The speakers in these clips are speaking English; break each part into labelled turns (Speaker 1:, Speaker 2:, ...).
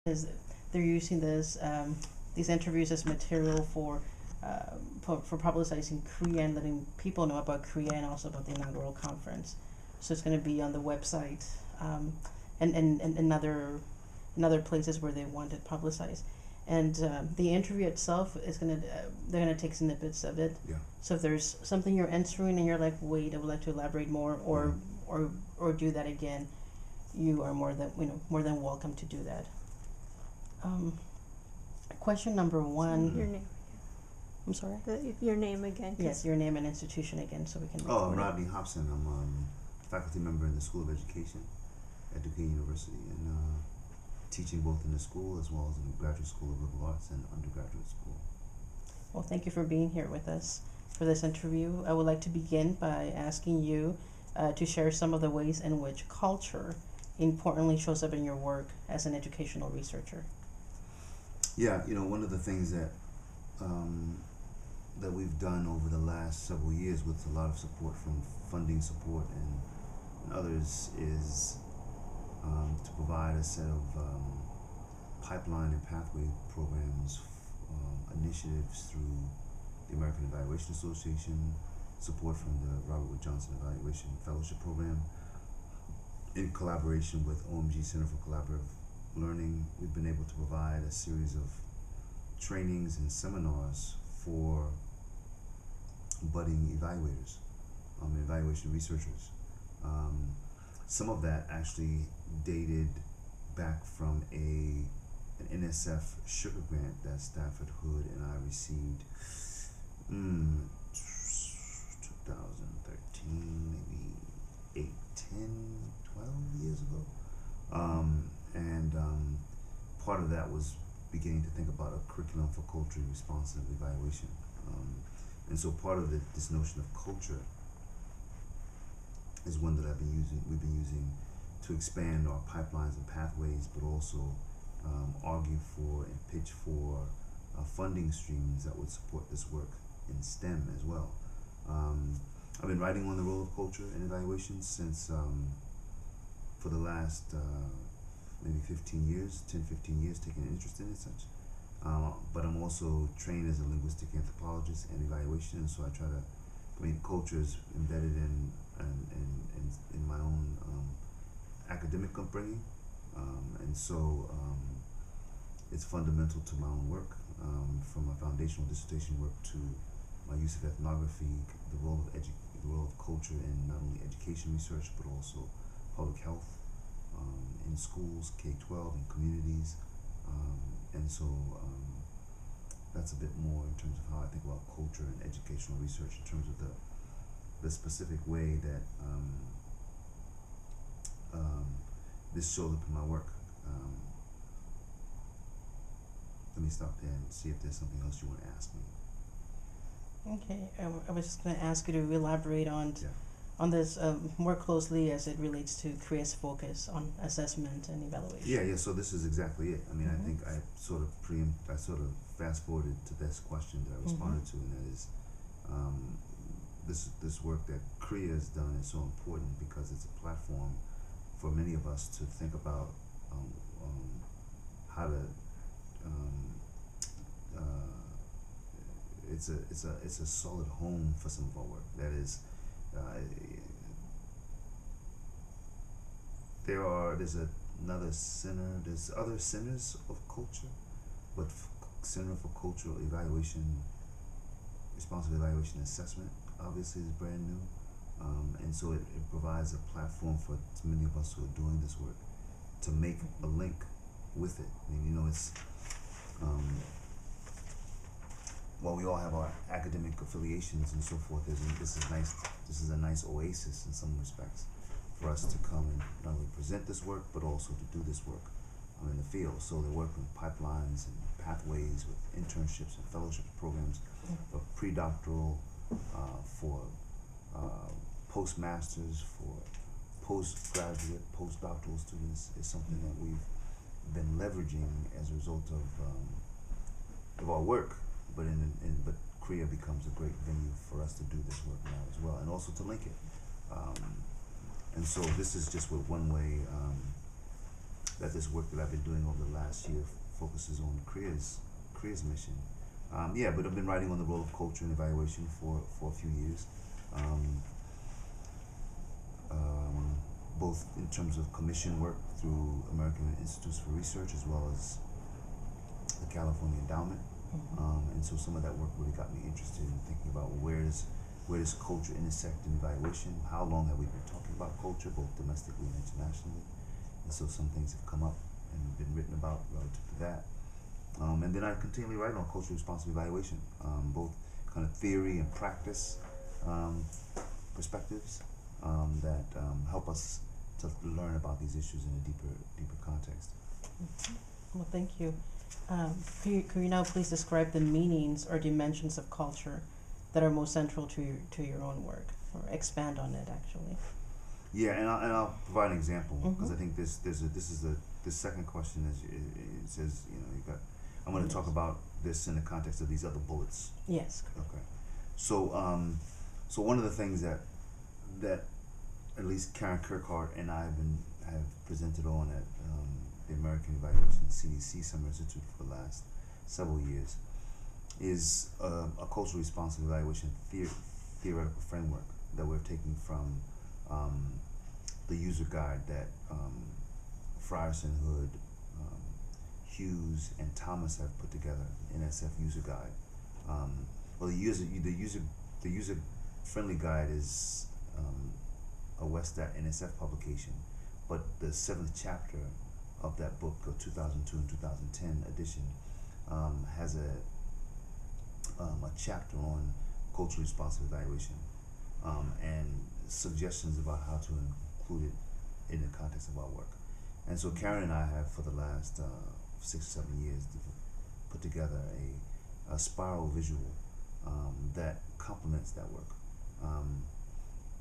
Speaker 1: is they're using these interviews as material for publicizing Korea and letting people know about Korea and also about the inaugural conference. So it's going to be on the website, and other places where they want it publicized. And the interview itself is they're gonna take snippets of it.
Speaker 2: Yeah.
Speaker 1: So if there's something you're answering and you're like, wait, I would like to elaborate more, or do that again, you are more than welcome to do that. Question number one.
Speaker 3: Your name.
Speaker 1: I'm sorry.
Speaker 3: Your name again.
Speaker 1: Yes, your name and institution again, so we can.
Speaker 2: I'm Rodney Hopson. I'm faculty member in the School of Education at Duquesne University, and teaching both in the school as well as in the Graduate School of Liberal Arts and undergraduate school.
Speaker 1: Well, thank you for being here with us for this interview. I would like to begin by asking you to share some of the ways in which culture importantly shows up in your work as an educational researcher.
Speaker 2: Yeah, one of the things that that we've done over the last several years with a lot of support from funding support and others is to provide a set of pipeline and pathway programs, initiatives through the American Evaluation Association, support from the Robert Wood Johnson Evaluation Fellowship Program. In collaboration with OMG Center for Collaborative Learning, we've been able to provide a series of trainings and seminars for budding evaluators, evaluation researchers. Some of that actually dated back from an NSF sugar grant that Stafford Hood and I received 2013, maybe 8, 10, 12 years ago. And part of that was beginning to think about a curriculum for culturally responsive evaluation. And so part of this notion of culture is one that we've been using to expand our pipelines and pathways, but also argue for and pitch for funding streams that would support this work in STEM as well. I've been writing on the role of culture in evaluation since for the last maybe 10, 15 years, taking an interest in it such. But I'm also trained as a linguistic anthropologist and evaluation, and so culture is embedded in my own academic upbringing, and so it's fundamental to my own work, from my foundational dissertation work to my use of ethnography, the role of culture in not only education research but also public health, in schools, K-12, in communities, and so that's a bit more in terms of how I think about culture and educational research in terms of the specific way that this shows up in my work. Let me stop there and see if there's something else you want to ask me.
Speaker 1: Okay, I was just going to ask you to elaborate on this more closely as it relates to Korea's focus on assessment and evaluation.
Speaker 2: Yeah. So this is exactly it. I mean, I think I sort of fast forwarded to this question that I responded to, and that is this work that Korea has done is so important because it's a platform for many of us to think about how to. It's a solid home for some of our work. That is, there's another center. There's other centers of culture, but Center for Cultural Evaluation, Responsive Evaluation Assessment, obviously is brand new, and so it provides a platform for many of us who are doing this work to make a link with it. I mean, it's while we all have our academic affiliations and so forth, this is a nice oasis in some respects for us to come and not only present this work but also to do this work in the field. So they work with pipelines and pathways, with internships and fellowship programs for pre-doctoral, for postmasters, for postgraduate, postdoctoral students. Is something that we've been leveraging as a result of our work. But Korea becomes a great venue for us to do this work now as well, and also to link it. And so this is just one way that this work that I've been doing over the last year focuses on Korea's mission. But I've been writing on the role of culture and evaluation for a few years, both in terms of commission work through American Institutes for Research as well as the California Endowment. And so some of that work really got me interested in thinking about where does culture intersect in evaluation? How long have we been talking about culture, both domestically and internationally? And so some things have come up and been written about relative to that. And then I continually write on culturally responsive evaluation, both kind of theory and practice perspectives that help us to learn about these issues in a deeper context.
Speaker 1: Well, thank you. Could you now please describe the meanings or dimensions of culture that are most central to your own work, or expand on it actually?
Speaker 2: Yeah, and I'll provide an example because I think this second question is it says I'm going to talk about this in the context of these other bullets.
Speaker 1: Yes.
Speaker 2: Okay. So one of the things that at least Karen Kirkhardt and I have presented on at the American Evaluation CDC Summer Institute for the last several years is a culturally responsive evaluation theoretical framework that we're taking from the user guide that Frierson, Hood, Hughes, and Thomas have put together, NSF user guide. The user friendly guide is a Westat NSF publication, but the 7th chapter of that book, of 2002 and 2010 edition, has a chapter on culturally responsive evaluation and suggestions about how to include it in the context of our work. And so Karen and I have, for the last 6 or 7 years, put together a spiral visual that complements that work.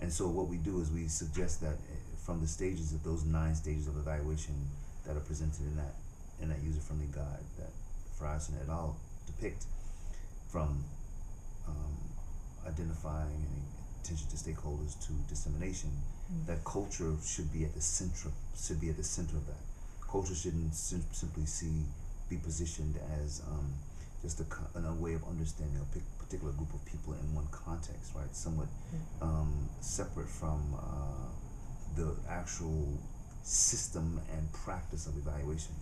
Speaker 2: And so what we do is we suggest that from the stages of those 9 stages of evaluation that are presented in that user-friendly guide that Frierson et al. Depict, from identifying and attention to stakeholders to dissemination, that culture should be at the center of that. Culture shouldn't simply be positioned as just a way of understanding a particular group of people in one context, right? Somewhat separate from the actual system and practice of evaluation.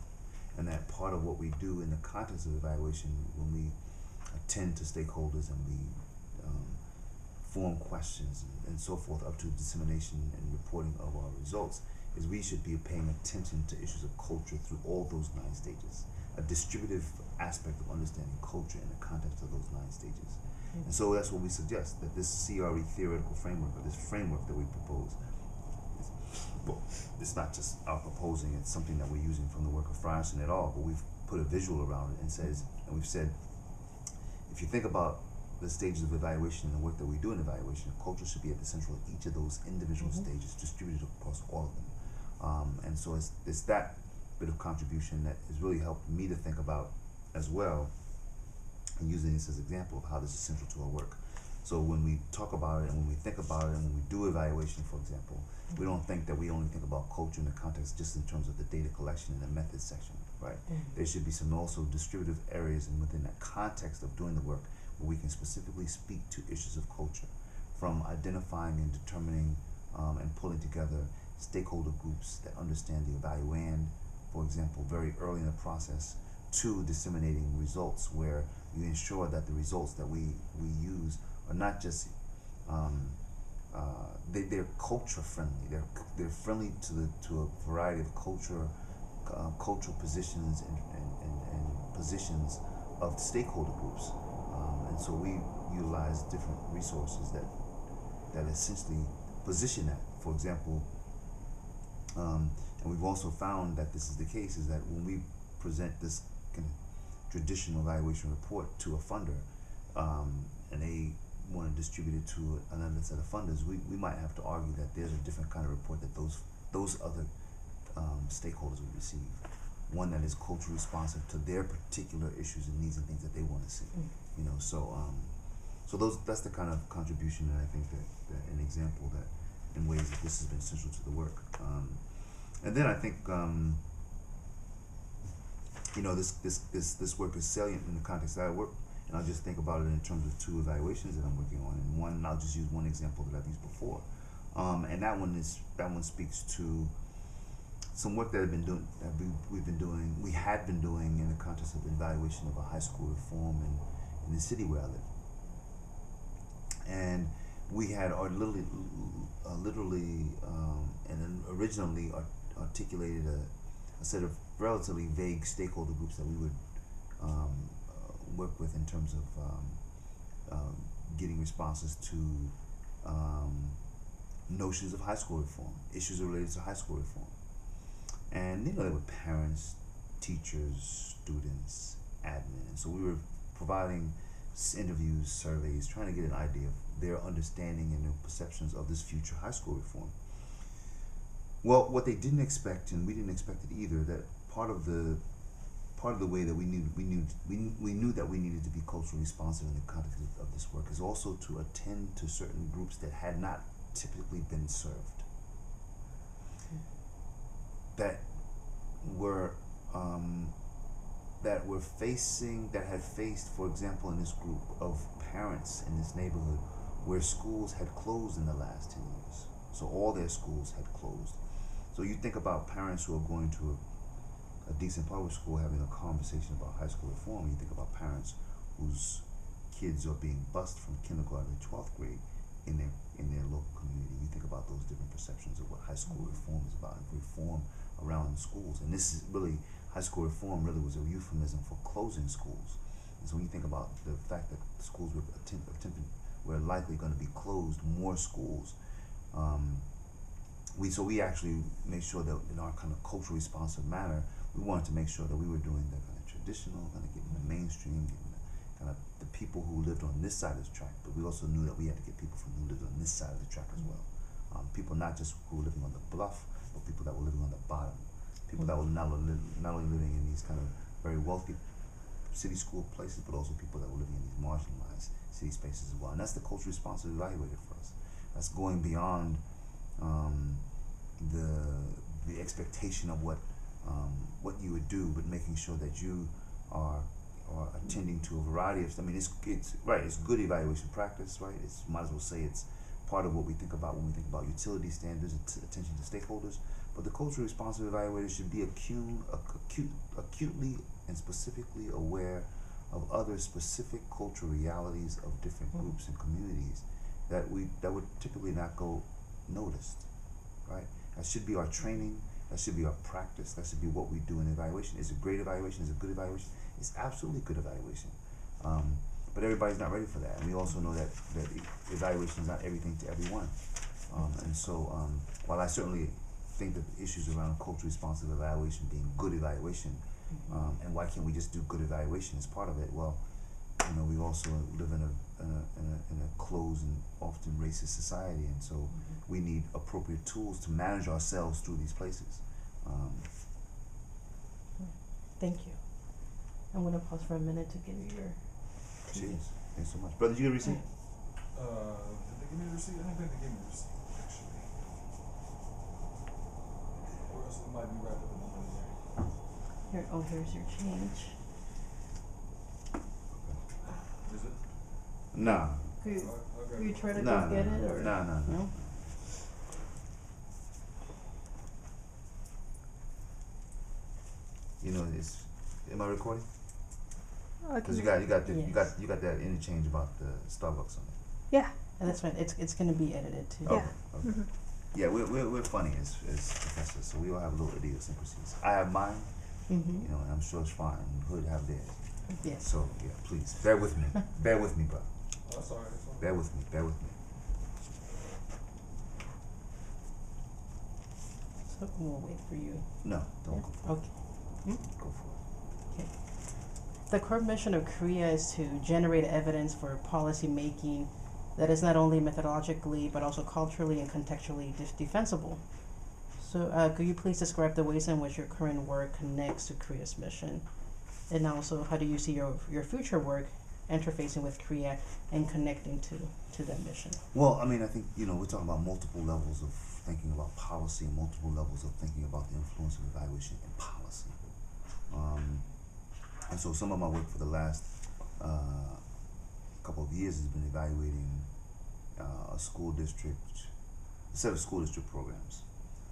Speaker 2: And that part of what we do in the context of evaluation, when we attend to stakeholders and we form questions and so forth up to dissemination and reporting of our results, is we should be paying attention to issues of culture through all those 9 stages, a distributive aspect of understanding culture in the context of those 9 stages. And so that's what we suggest, that this CRE theoretical framework, or this framework that we propose, it's not just our proposing, it's something that we're using from the work of Frierson et al., but we've put a visual around it and we've said, if you think about the stages of evaluation and the work that we do in evaluation, culture should be at the center of each of those individual stages, distributed across all of them. And so it's that bit of contribution that has really helped me to think about as well, and using this as an example of how this is central to our work. So when we talk about it and when we think about it and when we do evaluation, for example, we don't think that we only think about culture in the context just in terms of the data collection and the methods section, right? There should be some also distributive areas and within that context of doing the work where we can specifically speak to issues of culture, from identifying and determining and pulling together stakeholder groups that understand the evaluand, for example, very early in the process, to disseminating results where you ensure that the results that we use are not just they're culture friendly. They're friendly to a variety of cultural positions and positions of stakeholder groups, and so we utilize different resources that essentially position that. For example, and we've also found that this is the case, is that when we present this kind of traditional evaluation report to a funder, and they want to distribute it to another set of funders, we might have to argue that there's a different kind of report that those other stakeholders would receive, one that is culturally responsive to their particular issues and needs and things that they want to see. So that's the kind of contribution that I think that an example that in ways that this has been central to the work. And then I think this work is salient in the context that I work, and I'll just think about it in terms of two evaluations that I'm working on, and one, I'll just use one example that I've used before, and that one speaks to some work that we had been doing in the context of evaluation of a high school reform in the city where I live, and we had and originally articulated a set of relatively vague stakeholder groups that we would work with in terms of getting responses to notions of high school reform, issues related to high school reform. And there were parents, teachers, students, admin. And so we were providing interviews, surveys, trying to get an idea of their understanding and their perceptions of this future high school reform. Well, what they didn't expect, and we didn't expect it either, that part of the way that we knew that we needed to be culturally responsive in the context of this work is also to attend to certain groups that had not typically been served, that had faced, for example, in this group of parents in this neighborhood where schools had closed in the last 10 years. So all their schools had closed. So you think about parents who are going to a decent public school having a conversation about high school reform. You think about parents whose kids are being bused from kindergarten to 12th grade in their local community. You think about those different perceptions of what high school reform is about, and reform around schools. And this is really, high school reform really was a euphemism for closing schools. And so when you think about the fact that schools were likely going to be closed, more schools, we actually made sure that in our kind of culturally responsive manner, we wanted to make sure that we were doing the kind of traditional, kind of getting the mainstream, getting the kind of the people who lived on this side of the track, but we also knew that we had to get people from who lived on this side of the track as well. People not just who were living on the bluff, but people that were living on the bottom. People that were not only living in these kind of very wealthy city school places, but also people that were living in these marginalized city spaces as well. And that's the culturally responsive evaluator for us. That's going beyond the expectation of what you would do, but making sure that you are attending to a variety of. I mean, it's right. It's good evaluation practice, right? It's might as well say it's part of what we think about when we think about utility standards and attention to stakeholders. But the culturally responsive evaluator should be acutely and specifically aware of other specific cultural realities of different groups and communities that would typically not go noticed, right? That should be our training. That should be our practice. That should be what we do in evaluation. Is it great evaluation? Is it good evaluation? It's absolutely good evaluation. But everybody's not ready for that. And we also know that evaluation is not everything to everyone. And so while I certainly think that the issues around culturally responsive evaluation being good evaluation, and why can't we just do good evaluation as part of it? Well, we also live in a closed and often racist society, and so we need appropriate tools to manage ourselves through these places.
Speaker 1: Thank you. I'm going to pause for a minute to give you your.
Speaker 2: Cheers. Thanks so much. Brother, did you get a receipt?
Speaker 3: Did they give me a receipt? I don't think they gave me a receipt, actually. Or else it might be wrapped up in the money there.
Speaker 1: Here's your change.
Speaker 3: Is it?
Speaker 2: Nah.
Speaker 1: Could you try to
Speaker 2: Nah,
Speaker 1: go get it? Or
Speaker 2: No. It's. Am I recording? Because you got that interchange about the Starbucks on it.
Speaker 4: Yeah.
Speaker 1: And that's fine. It's going to be edited too.
Speaker 2: Okay. Okay. Yeah, we're funny as professors, so we all have little idiosyncrasies. I have mine, and I'm sure it's fine. Hood have theirs.
Speaker 1: Yes.
Speaker 2: So yeah, please bear with me. Bear with me, bro.
Speaker 3: Oh, that's alright. That's alright.
Speaker 2: Bear with me. Bear with me.
Speaker 1: So we'll wait for you.
Speaker 2: No, don't go for
Speaker 1: Okay.
Speaker 2: it. Go for it.
Speaker 1: Okay. The core mission of CREA is to generate evidence for policy making that is not only methodologically but also culturally and contextually defensible. So could you please describe the ways in which your current work connects to CREA's mission? And also, how do you see your future work interfacing with CREA and connecting to that mission?
Speaker 2: Well, I mean, I think, we're talking about multiple levels of thinking about policy and multiple levels of thinking about the influence of evaluation in policy. And so some of my work for the last couple of years has been evaluating a set of school district programs.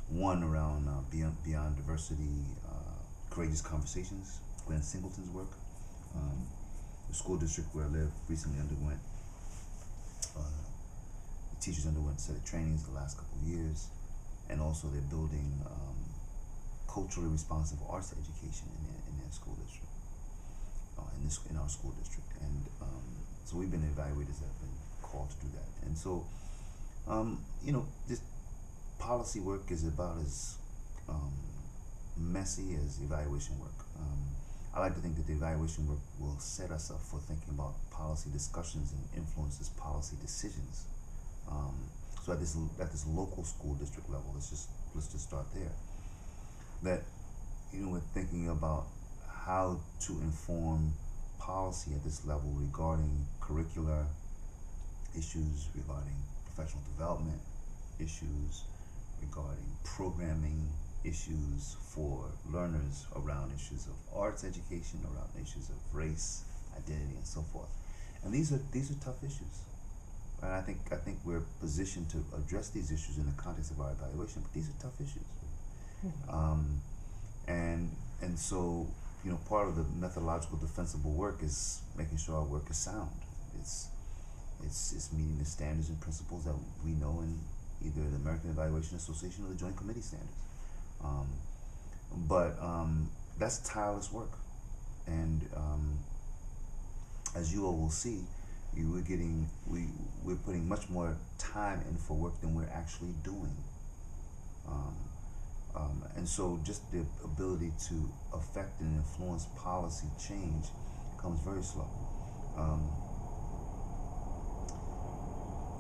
Speaker 2: One around beyond diversity, courageous conversations, Glenn Singleton's work. The school district where I live recently underwent, the teachers underwent a set of trainings the last couple of years, and also they're building culturally responsive arts education in their school district, in our school district. And so we've been evaluators that have been called to do that. And so, this policy work is about as messy as evaluation work. I like to think that the evaluation work will set us up for thinking about policy discussions and influences policy decisions. So at this local school district level, let's just start there. That we're thinking about how to inform policy at this level regarding curricular issues, regarding professional development issues, regarding programming issues for learners, around issues of arts education, around issues of race, identity, and so forth. And these are tough issues. And I think we're positioned to address these issues in the context of our evaluation, but these are tough issues. And so part of the methodological defensible work is making sure our work is sound. It's meeting the standards and principles that we know in either the American Evaluation Association or the Joint Committee standards. But that's tireless work, and as you all will see, we're putting much more time in for work than we're actually doing. And so just the ability to affect and influence policy change comes very slow.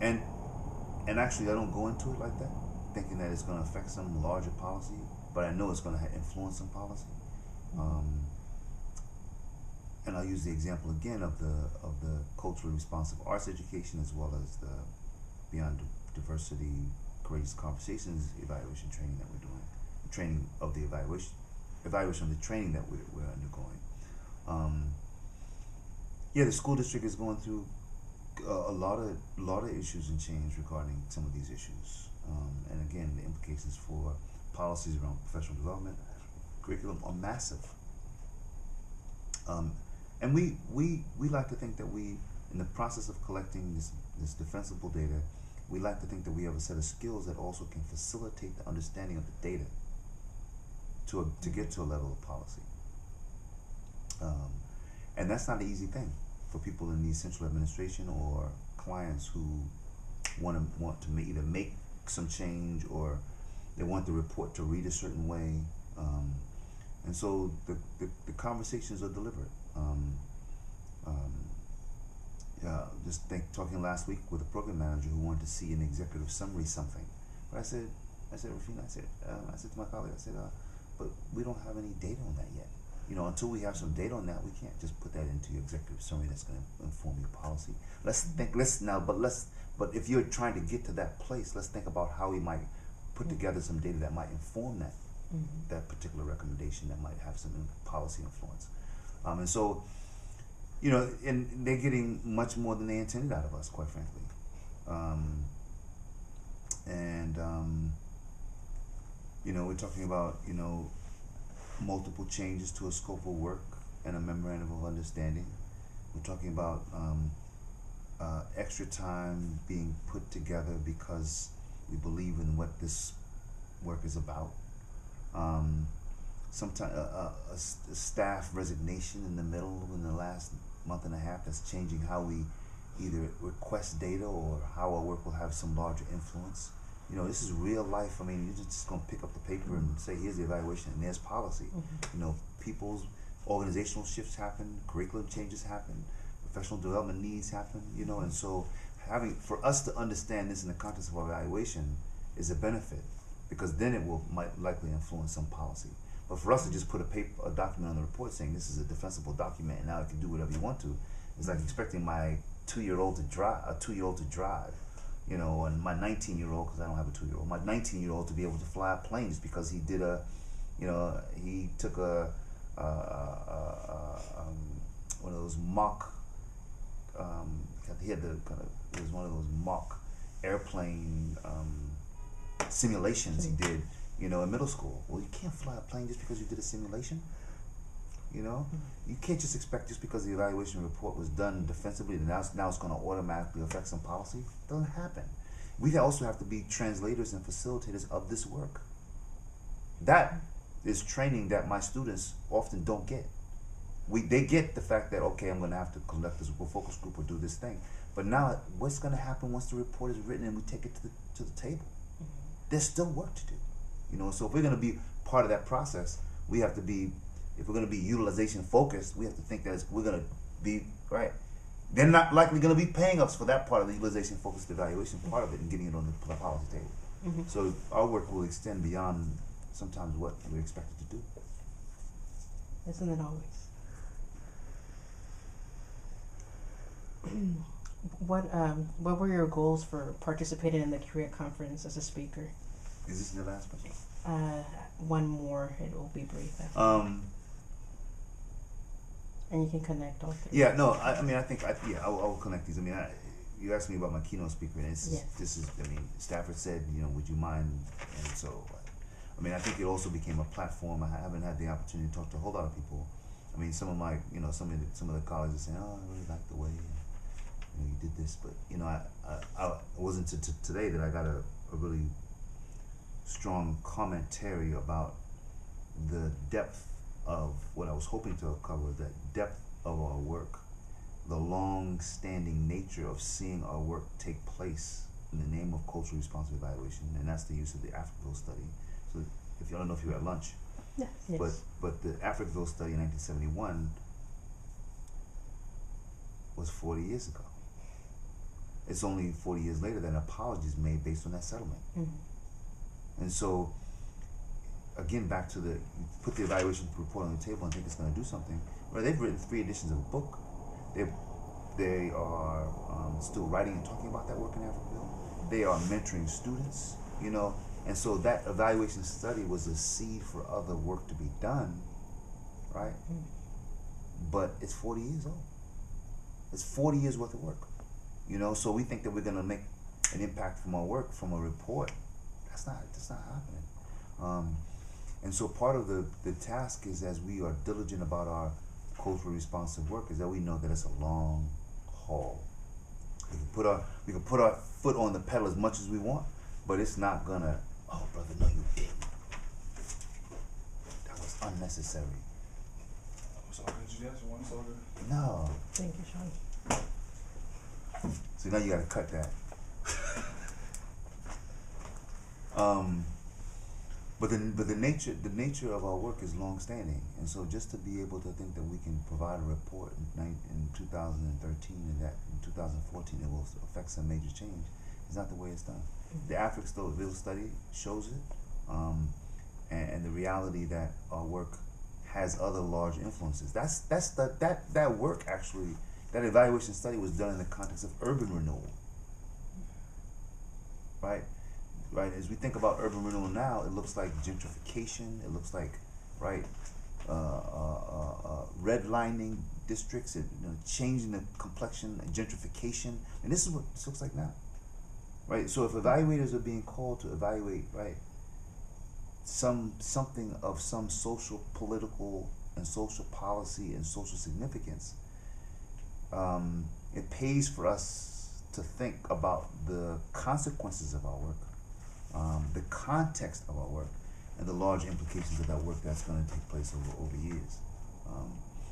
Speaker 2: And actually I don't go into it like that, thinking that it's going to affect some larger policy, but I know it's going to influence some policy. And I'll use the example again of the culturally responsive arts education, as well as the beyond diversity, courageous conversations evaluation training that we're doing, training of the evaluation of the training that we're undergoing. The school district is going through a lot of issues and change regarding some of these issues, and again, the implications for policies around professional development, curriculum are massive. And we like to think that we, in the process of collecting this defensible data, we like to think that we have a set of skills that also can facilitate the understanding of the data to get to a level of policy. And that's not an easy thing for people in the central administration or clients who want to either make some change, or they want the report to read a certain way. And so the conversations are deliberate. Talking last week with a program manager who wanted to see an executive summary something. But I said, Rafina, I said to my colleague, but we don't have any data on that yet. Until we have some data on that, we can't just put that into your executive summary that's going to inform your policy. But if you're trying to get to that place, let's think about how we might put together some data that might inform that particular recommendation that might have some policy influence. And so, and they're getting much more than they intended out of us, quite frankly. We're talking about, multiple changes to a scope of work and a memorandum of understanding. We're talking about extra time being put together because we believe in what this work is about. Sometimes a staff resignation in the middle, in the last month and a half, that's changing how we either request data or how our work will have some larger influence. This is real life. I mean, you're just going to pick up the paper and say, here's the evaluation and there's policy. People's organizational shifts happen, curriculum changes happen, professional development needs happen, and so for us to understand this in the context of our evaluation is a benefit, because then it might likely influence some policy. But for us to just put a document on the report saying this is a defensible document and now it can do whatever you want to, it's like expecting my 2-year-old to drive, and my 19-year-old, because I don't have a 2-year-old, my 19-year-old to be able to fly a plane just because he did he took those mock. He had the kind of, it was one of those mock airplane simulations he did, you know, in middle school. Well, you can't fly a plane just because you did a simulation. You know, you can't just expect just because the evaluation report was done defensively that now it's going to automatically affect some policy. It doesn't happen. We also have to be translators and facilitators of this work. That is training that my students often don't get. They get the fact that, okay, I'm going to have to conduct this focus group or do this thing. But now, what's going to happen once the report is written and we take it to the table? There's still work to do. You know, so if we're going to be part of that process, we have to be, if we're going to be utilization focused, we have to think that we're going to be, right? They're not likely going to be paying us for that part of the utilization focused evaluation part of it and getting it on the policy table. So our work will extend beyond sometimes what we're expected to do.
Speaker 1: Isn't it always? What were your goals for participating in the career conference as a speaker?
Speaker 2: Is this the last question?
Speaker 1: One more. It will be brief. And you can connect all three.
Speaker 2: Yeah, no, I mean, I think, I will connect these. I mean, you asked me about my keynote speaker, and this is, I mean, Stafford said, you know, would you mind? And so, I mean, I think it also became a platform. I haven't had the opportunity to talk to a whole lot of people. I mean, some of my, you know, some of the colleagues are saying, oh, I really like the way, you know, you did this, but, you know, it wasn't today that I got a really strong commentary about the depth of what I was hoping to cover, the depth of our work, the long-standing nature of seeing our work take place in the name of culturally responsive evaluation, and that's the use of the Africville study. So, if you don't know if you were at lunch,
Speaker 1: yes.
Speaker 2: but the Africville study in 1971 was 40 years ago. It's only 40 years later that an apology is made based on that settlement. And so, again, back to you put the evaluation report on the table and think it's going to do something. Well, they've written 3 editions of a book. They are still writing and talking about that work in Africville. They are mentoring students, you know, and so that evaluation study was a seed for other work to be done, right? But it's 40 years old. It's 40 years worth of work, you know. So we think that we're going to make an impact from our work from a report. That's not happening. And so part of the task is, as we are diligent about our culturally responsive work, is that we know that it's a long haul. We can put our foot on the pedal as much as we want, but it's not gonna, oh brother, no you didn't. That was unnecessary.
Speaker 3: It's all good, you guys. You want it's all good.
Speaker 2: No.
Speaker 1: Thank you, Sean.
Speaker 2: So now you gotta cut that. But the nature of our work is long-standing, and so just to be able to think that we can provide a report in 2013 and that in 2014 it will affect some major change is not the way it's done. The Africville study shows it, and the reality that our work has other large influences. That work actually, that evaluation study was done in the context of urban renewal, right? Right, as we think about urban renewal now, it looks like gentrification. It looks like, right, redlining districts, changing the complexion, gentrification, and this is what this looks like now, right? So if evaluators are being called to evaluate, right, something of some social, political, and social policy and social significance, it pays for us to think about the consequences of our work. The context of our work and the large implications of that work that's going to take place over years.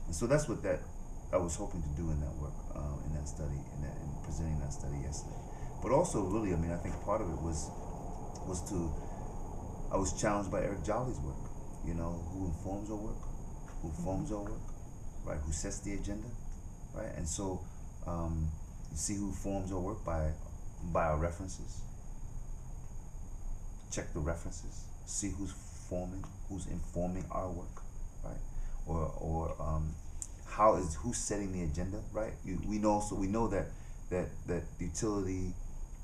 Speaker 2: And so that's what I was hoping to do in that work, in that study, in presenting that study yesterday. But also, really, I mean, I think part of it was I was challenged by Eric Jolly's work, you know, who informs our work, who forms our work, right, who sets the agenda, right? And so you see who forms our work by our references. Check the references, see who's informing our work, right? Or who's setting the agenda, right? We know that utility,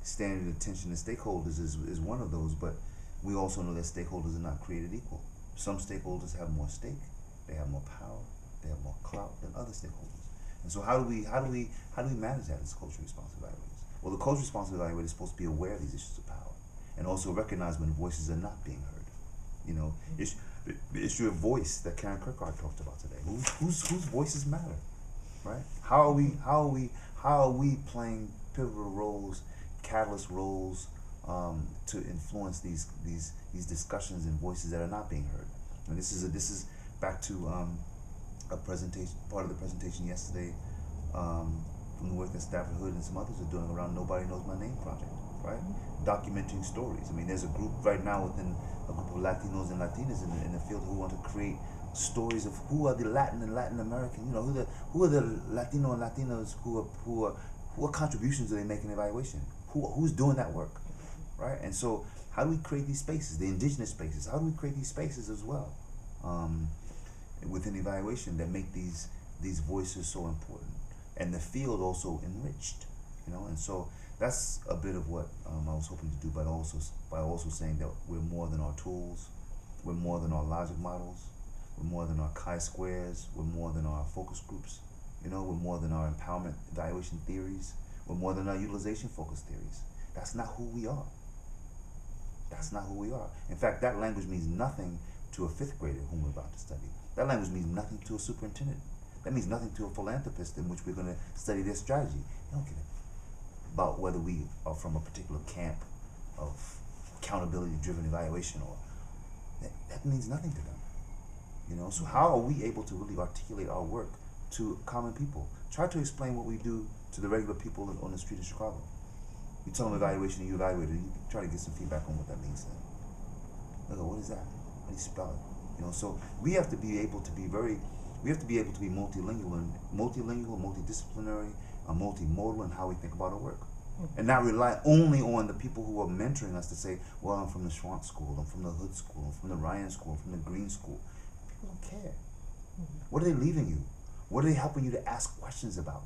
Speaker 2: standard, attention, and stakeholders is one of those, but we also know that stakeholders are not created equal. Some stakeholders have more stake, they have more power, they have more clout than other stakeholders. And so how do we manage that as culturally responsive evaluators? Well, the culturally responsive evaluator is supposed to be aware of these issues of power and also recognize when voices are not being heard. You know, the issue of voice that Karen Kirkard talked about today. Whose voices matter, right? How are we playing pivotal roles, catalyst roles, to influence these discussions and voices that are not being heard? And this is back to a presentation, part of the presentation yesterday, from the work that Stafford Hood and some others are doing around Nobody Knows My Name project, right? Documenting stories. I mean, there's a group right now within a group of Latinos and Latinas in the field who want to create stories of who are the Latin and Latin American, you know, who are the Latino and Latinos what contributions do they make in evaluation? Who's doing that work, right? And so, how do we create these spaces, the indigenous spaces? How do we create these spaces as well, within evaluation that make these voices so important, and the field also enriched, you know? And so that's a bit of what I was hoping to do, but by also saying that we're more than our tools, we're more than our logic models, we're more than our chi-squares, we're more than our focus groups, you know, we're more than our empowerment evaluation theories, we're more than our utilization focus theories. That's not who we are. That's not who we are. In fact, that language means nothing to a fifth grader whom we're about to study. That language means nothing to a superintendent. That means nothing to a philanthropist in which we're going to study their strategy. They don't care about whether we are from a particular camp of accountability-driven evaluation, or that means nothing to them. You know, so how are we able to really articulate our work to common people? Try to explain what we do to the regular people on the street of Chicago. You tell them evaluation and you evaluate it, and you try to get some feedback on what that means to them. They go, what is that? How do you spell it? You know, so we have to be able to be multilingual, multidisciplinary, multimodal in how we think about our work. And not rely only on the people who are mentoring us to say, well, I'm from the Schwant School, I'm from the Hood School, I'm from the Ryan School, I'm from the Green School. People don't care. What are they leaving you? What are they helping you to ask questions about?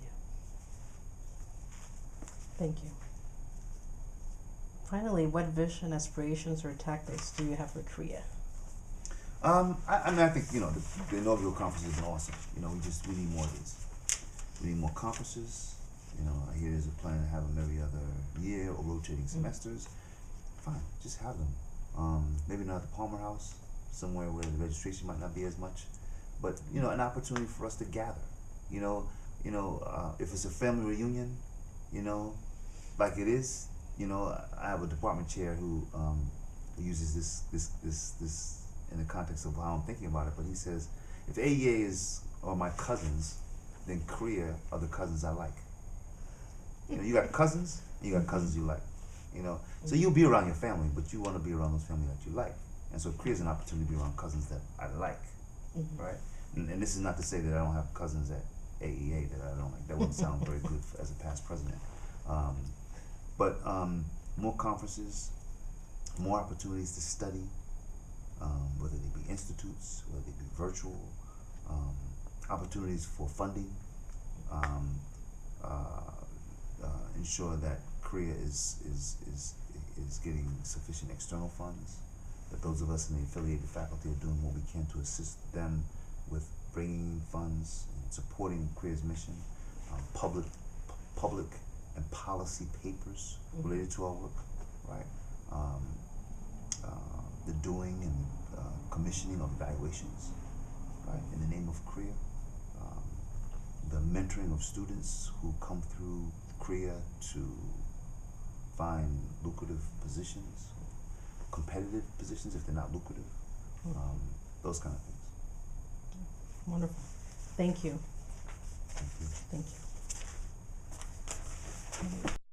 Speaker 1: Yeah. Thank you. Finally, what vision, aspirations, or tactics do you have for Korea?
Speaker 2: I mean, I think, you know, the inaugural conference has been awesome. You know, we need more of these. We need more conferences. You know, I hear there's a plan to have them every other year or rotating semesters. Fine, just have them. Maybe not at the Palmer House, somewhere where the registration might not be as much, but you know, an opportunity for us to gather. You know, if it's a family reunion, you know, like it is. You know, I have a department chair who uses this in the context of how I'm thinking about it. But he says, if AEA are my cousins, then Korea are the cousins I like. You know, you got cousins, and you got cousins you like. You know, so you'll be around your family, but you want to be around those family that you like. And so Korea's an opportunity to be around cousins that I like, right? And this is not to say that I don't have cousins at AEA that I don't like. That wouldn't sound very good as a past president. But more conferences, more opportunities to study, whether they be institutes, whether they be virtual, opportunities for funding, ensure that Korea is getting sufficient external funds, that those of us in the affiliated faculty are doing what we can to assist them with bringing funds and supporting Korea's mission, public and policy papers related to our work, right? The doing and commissioning of evaluations, right, in the name of Korea. The mentoring of students who come through Korea to find lucrative positions, competitive positions if they're not lucrative, those kind of things.
Speaker 1: Wonderful. Thank you.
Speaker 2: Thank you.
Speaker 1: Thank you.